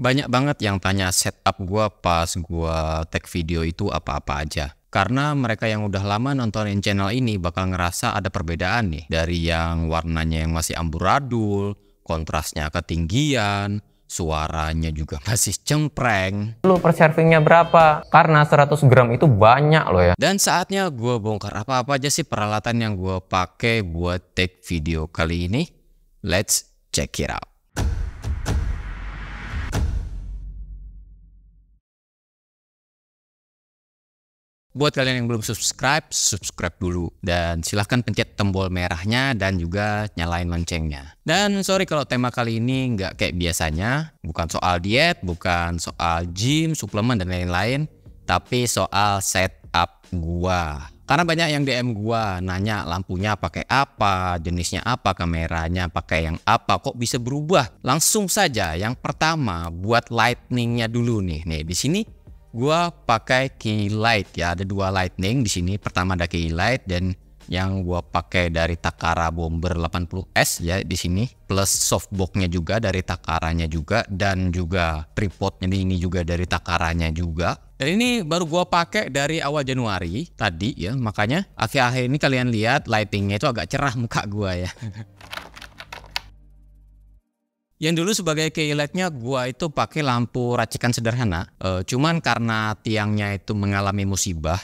Banyak banget yang tanya setup gua pas gua tag video itu apa-apa aja. Karena mereka yang udah lama nontonin channel ini bakal ngerasa ada perbedaan nih. Dari yang warnanya yang masih amburadul, kontrasnya ketinggian, suaranya juga masih cempreng. Lu per servingnya berapa? Karena 100 gram itu banyak loh ya. Dan saatnya gua bongkar apa-apa aja sih peralatan yang gua pakai buat tag video kali ini. Let's check it out. Buat kalian yang belum subscribe, subscribe dulu. Dan silahkan pencet tombol merahnya dan juga nyalain loncengnya. Dan sorry kalau tema kali ini nggak kayak biasanya. Bukan soal diet, bukan soal gym, suplemen, dan lain-lain. Tapi soal setup gua. Karena banyak yang DM gua nanya lampunya pakai apa, jenisnya apa, kameranya pakai yang apa, kok bisa berubah. Langsung saja yang pertama buat lightningnya dulu nih. Nih di sini gua pakai key light ya, ada dua lightning di sini. Pertama ada key light dan yang gua pakai dari Takara Bomber 80S ya di sini, plus softboxnya juga dari Takaranya juga, dan juga tripodnya ini juga dari Takaranya juga. Dan ini baru gua pakai dari awal Januari tadi ya, makanya akhir-akhir ini kalian lihat lightingnya itu agak cerah muka gua ya. Yang dulu sebagai keylightnya gua itu pakai lampu racikan sederhana. Cuman karena tiangnya itu mengalami musibah,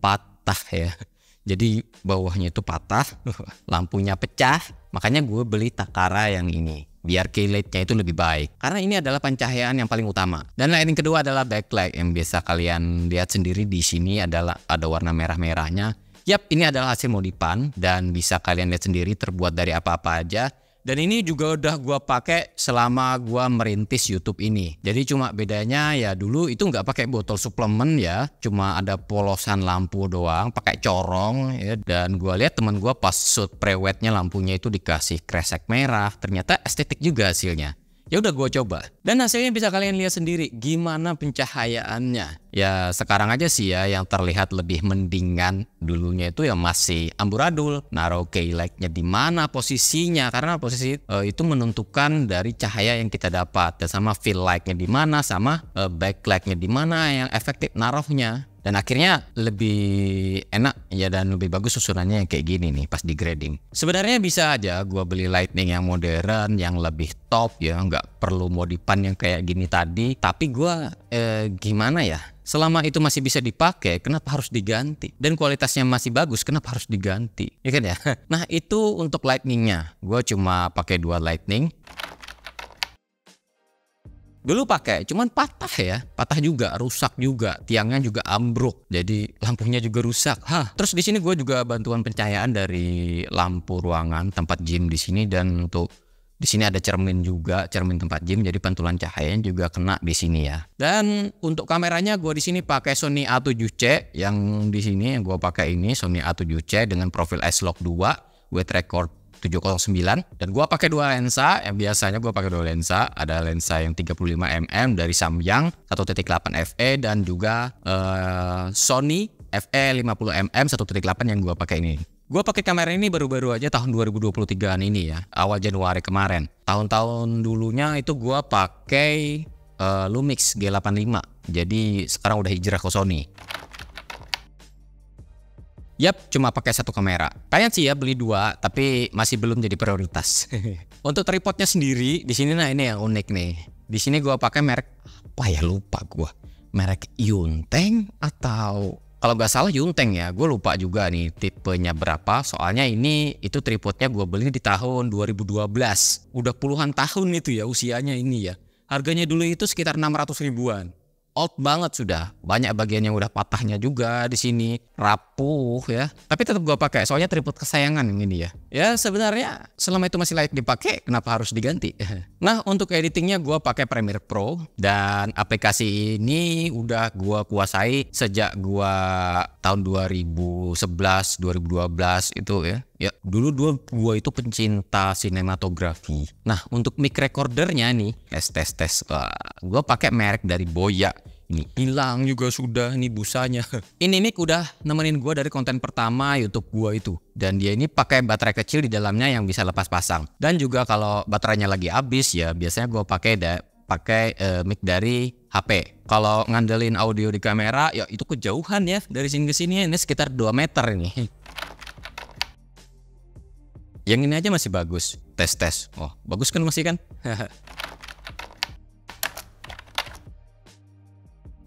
patah ya. Jadi bawahnya itu patah, lampunya pecah. Makanya gue beli Takara yang ini, biar keylightnya itu lebih baik. Karena ini adalah pencahayaan yang paling utama. Dan lighting kedua adalah backlight yang biasa kalian lihat sendiri di sini adalah ada warna merah-merahnya. Yap, ini adalah hasil modifan dan bisa kalian lihat sendiri terbuat dari apa-apa aja. Dan ini juga udah gua pakai selama gua merintis YouTube ini. Jadi cuma bedanya ya dulu itu nggak pakai botol suplemen ya, cuma ada polosan lampu doang, pakai corong ya. Dan gua lihat teman gua pas shoot pre-wetnya lampunya itu dikasih kresek merah, ternyata estetik juga hasilnya. Ya udah gue coba dan hasilnya bisa kalian lihat sendiri gimana pencahayaannya. Ya sekarang aja sih ya yang terlihat lebih mendingan. Dulunya itu ya masih amburadul. Naruh keylightnya di mana posisinya, karena posisi itu menentukan dari cahaya yang kita dapat, dan sama fill lightnya di mana, sama backlightnya di mana yang efektif naruhnya. Dan akhirnya lebih enak ya dan lebih bagus susunannya yang kayak gini nih pas di grading. Sebenarnya bisa aja gua beli lightning yang modern, yang lebih top ya, nggak perlu modifan yang kayak gini tadi. Tapi gua gimana ya? Selama itu masih bisa dipakai, kenapa harus diganti? Dan kualitasnya masih bagus, kenapa harus diganti? Ya kan ya? Nah itu untuk lightningnya. Gua cuma pakai dua lightning. Dulu pakai, cuman patah ya, patah juga, rusak juga, tiangnya juga ambruk, jadi lampunya juga rusak. Terus di sini gue juga bantuan pencahayaan dari lampu ruangan tempat gym di sini, dan untuk di sini ada cermin juga, cermin tempat gym, jadi pantulan cahayanya juga kena di sini ya. Dan untuk kameranya gue di sini pakai Sony A7C, yang di sini yang gue pakai ini Sony A7C dengan profil S-Log 2, with record 709, dan gua pakai dua lensa. Yang biasanya gua pakai dua lensa, ada lensa yang 35mm dari Samyang 1.8 FE dan juga Sony FE 50mm 1.8 yang gua pakai ini. Gua pakai kamera ini baru-baru aja tahun 2023 ini ya, awal Januari kemarin. Tahun-tahun dulunya itu gua pakai Lumix G85. Jadi sekarang udah hijrah ke Sony. Yap, cuma pakai satu kamera. Kalian sih ya beli dua, tapi masih belum jadi prioritas. Untuk tripodnya sendiri, di sini nah ini yang unik nih. Di sini gua pakai merek apa ya, lupa gua. Merek Yunteng atau kalau nggak salah Yunteng ya. Gue lupa juga nih tipenya berapa. Soalnya ini itu tripodnya gua beli di tahun 2012. Udah puluhan tahun itu ya usianya ini ya. Harganya dulu itu sekitar 600 ribuan. Old banget sudah, banyak bagian yang udah patahnya juga di sini, rapuh ya. Tapi tetap gua pakai, soalnya tripod kesayangan yang ini ya. Ya sebenarnya selama itu masih layak dipakai, kenapa harus diganti? Nah untuk editingnya gua pakai Premiere Pro, dan aplikasi ini udah gua kuasai sejak gua tahun 2011, 2012 itu ya. Ya dulu gua itu pencinta sinematografi. Nah untuk mic recordernya nih, tes. Gua pakai merek dari Boya. Ini hilang juga sudah nih busanya. Ini mic udah nemenin gua dari konten pertama YouTube gua itu. Dan dia ini pakai baterai kecil di dalamnya yang bisa lepas pasang. Dan juga kalau baterainya lagi habis ya biasanya gua pakai pakai mic dari HP. Kalau ngandelin audio di kamera ya itu kejauhan ya, dari sini ke sini ini sekitar 2 meter ini. Yang ini aja masih bagus. Tes. Oh, bagus kan masih kan?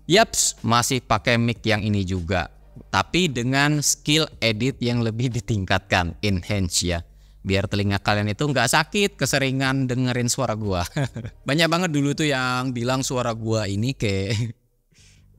Yaps, masih pakai mic yang ini juga. Tapi dengan skill edit yang lebih ditingkatkan, enhance ya. Biar telinga kalian itu nggak sakit keseringan dengerin suara gua. Banyak banget dulu tuh yang bilang suara gua ini kayak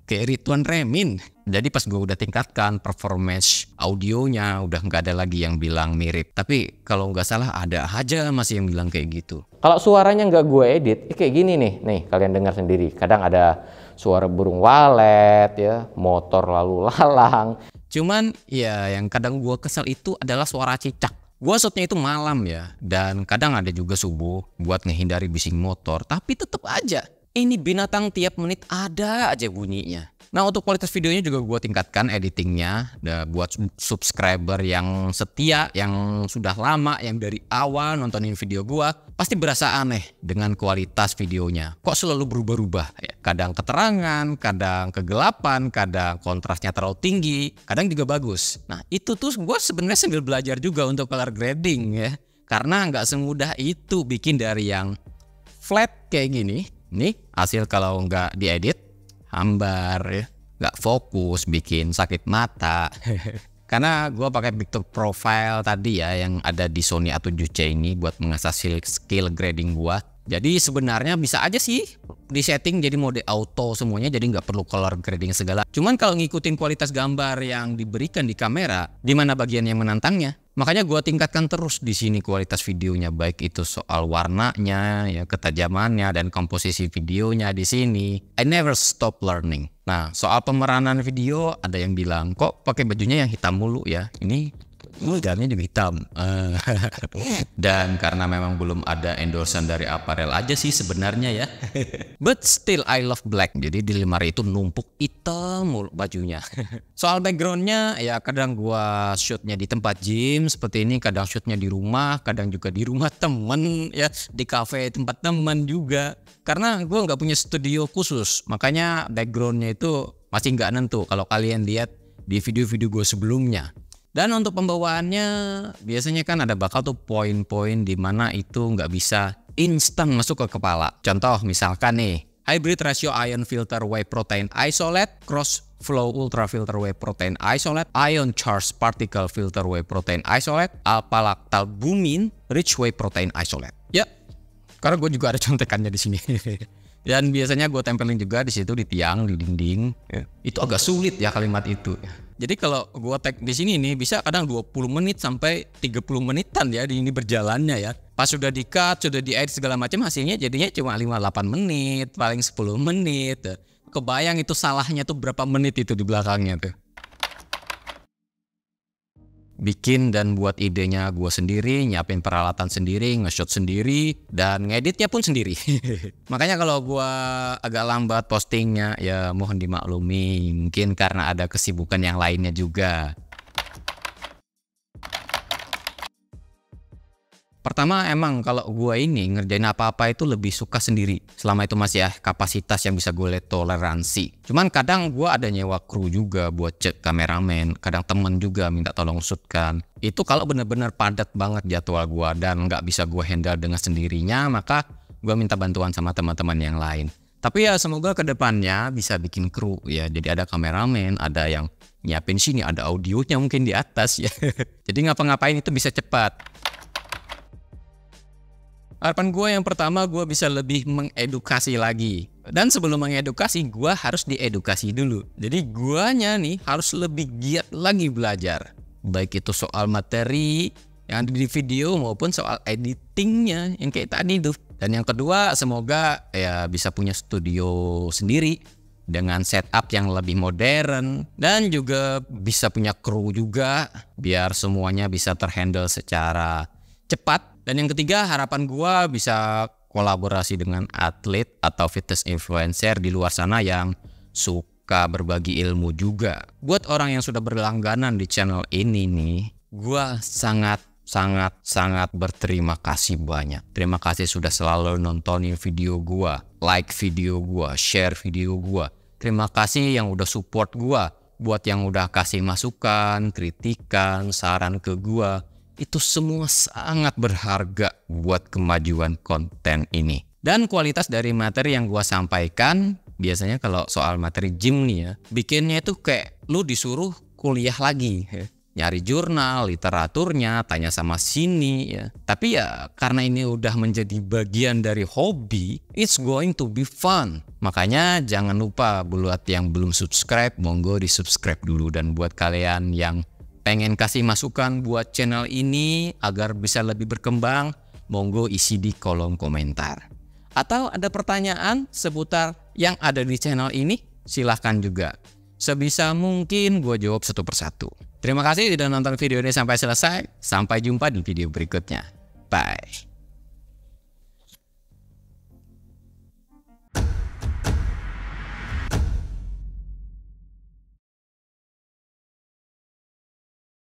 Ridwan Remin. Jadi pas gua udah tingkatkan performance audionya, udah nggak ada lagi yang bilang mirip. Tapi kalau nggak salah ada aja masih yang bilang kayak gitu. Kalau suaranya nggak gue edit, kayak gini nih kalian dengar sendiri. Kadang ada suara burung walet ya, motor lalu lalang. Cuman ya yang kadang gua kesel itu adalah suara cicak. Gua shotnya itu malam ya, dan kadang ada juga subuh buat ngehindari bising motor. Tapi tetep aja, ini binatang tiap menit ada aja bunyinya. Nah untuk kualitas videonya juga gua tingkatkan editingnya. Buat subscriber yang setia, yang sudah lama, yang dari awal nontonin video gua, pasti berasa aneh dengan kualitas videonya. Kok selalu berubah-ubah ya? Kadang keterangan, kadang kegelapan, kadang kontrasnya terlalu tinggi, kadang juga bagus. Nah itu tuh gue sebenarnya sambil belajar juga untuk color grading ya, karena nggak semudah itu bikin dari yang flat kayak gini. Nih hasil kalau nggak diedit hambar ya, nggak fokus, bikin sakit mata. Karena gue pakai picture profile tadi ya yang ada di Sony A7C ini buat mengasah skill grading gue. Jadi sebenarnya bisa aja sih di setting jadi mode auto semuanya, jadi nggak perlu color grading segala. Cuman kalau ngikutin kualitas gambar yang diberikan di kamera, di mana bagian yang menantangnya? Makanya gue tingkatkan terus di sini kualitas videonya, baik itu soal warnanya, ya ketajamannya dan komposisi videonya di sini. I never stop learning. Nah, soal pemeranan video ada yang bilang kok pakai bajunya yang hitam mulu ya. Ini gambarnya juga hitam. Dan karena memang belum ada endorsean dari apparel aja sih sebenarnya ya. But still I love black. Jadi di lemari itu numpuk hitam mulu bajunya. Soal backgroundnya ya kadang gua shootnya di tempat gym seperti ini, kadang shootnya di rumah, kadang juga di rumah temen ya, di cafe tempat temen juga. Karena gua nggak punya studio khusus, makanya backgroundnya itu masih nggak nentu kalau kalian lihat di video-video gue sebelumnya. Dan untuk pembawaannya biasanya kan ada bakal tuh poin-poin di mana itu nggak bisa instan masuk ke kepala. Contoh misalkan nih, hybrid ratio ion filter whey protein isolate, cross flow ultra filter whey protein isolate, ion charge particle filter whey protein isolate, alpha lactalbumin rich whey protein isolate. Ya, karena gue juga ada contekannya di sini. Dan biasanya gue tempelin juga di situ di tiang, di dinding. Ya. Itu agak sulit ya kalimat itu. Jadi kalau gue tag di sini nih bisa kadang 20 menit sampai 30 menitan ya di ini berjalannya ya. Pas sudah di-cut, sudah di-edit segala macam, hasilnya jadinya cuma 5-8 menit, paling 10 menit. Kebayang itu salahnya tuh berapa menit itu di belakangnya tuh. Bikin dan buat idenya gue sendiri, nyiapin peralatan sendiri, nge-shot sendiri, dan ngeditnya pun sendiri. Makanya kalau gue agak lambat postingnya ya mohon dimaklumi, mungkin karena ada kesibukan yang lainnya juga. Pertama emang kalau gue ini ngerjain apa-apa itu lebih suka sendiri. Selama itu masih ya kapasitas yang bisa gue toleransi. Cuman kadang gue ada nyewa kru juga buat cek kameramen. Kadang temen juga minta tolong shootkan. Itu kalau bener-bener padat banget jadwal gue dan nggak bisa gue handle dengan sendirinya, maka gue minta bantuan sama teman-teman yang lain. Tapi ya semoga kedepannya bisa bikin kru ya. Jadi ada kameramen, ada yang nyiapin sini, ada audionya mungkin di atas ya. Jadi ngapa-ngapain itu bisa cepat. Harapan gue yang pertama, gue bisa lebih mengedukasi lagi. Dan sebelum mengedukasi, gue harus diedukasi dulu. Jadi guanya nih harus lebih giat lagi belajar. Baik itu soal materi yang ada di video maupun soal editingnya yang kayak tadi tuh. Dan yang kedua, semoga ya bisa punya studio sendiri dengan setup yang lebih modern. Dan juga bisa punya kru juga biar semuanya bisa terhandle secara cepat. Dan yang ketiga, harapan gua bisa kolaborasi dengan atlet atau fitness influencer di luar sana yang suka berbagi ilmu juga. Buat orang yang sudah berlangganan di channel ini nih, gua sangat berterima kasih banyak. Terima kasih sudah selalu nontonin video gua. like video gua, share video gua. Terima kasih yang udah support gua, buat yang udah kasih masukan, kritikan, saran ke gua. Itu semua sangat berharga buat kemajuan konten ini. Dan kualitas dari materi yang gua sampaikan, biasanya kalau soal materi gym nih ya, bikinnya itu kayak lu disuruh kuliah lagi ya. Nyari jurnal, literaturnya, tanya sama sini ya. Tapi ya karena ini udah menjadi bagian dari hobi, it's going to be fun. Makanya jangan lupa buat yang belum subscribe, monggo di subscribe dulu. Dan buat kalian yang pengen kasih masukan buat channel ini agar bisa lebih berkembang, monggo isi di kolom komentar. Atau ada pertanyaan seputar yang ada di channel ini, silahkan juga. Sebisa mungkin gue jawab satu persatu. Terima kasih sudah nonton video ini sampai selesai. Sampai jumpa di video berikutnya. Bye.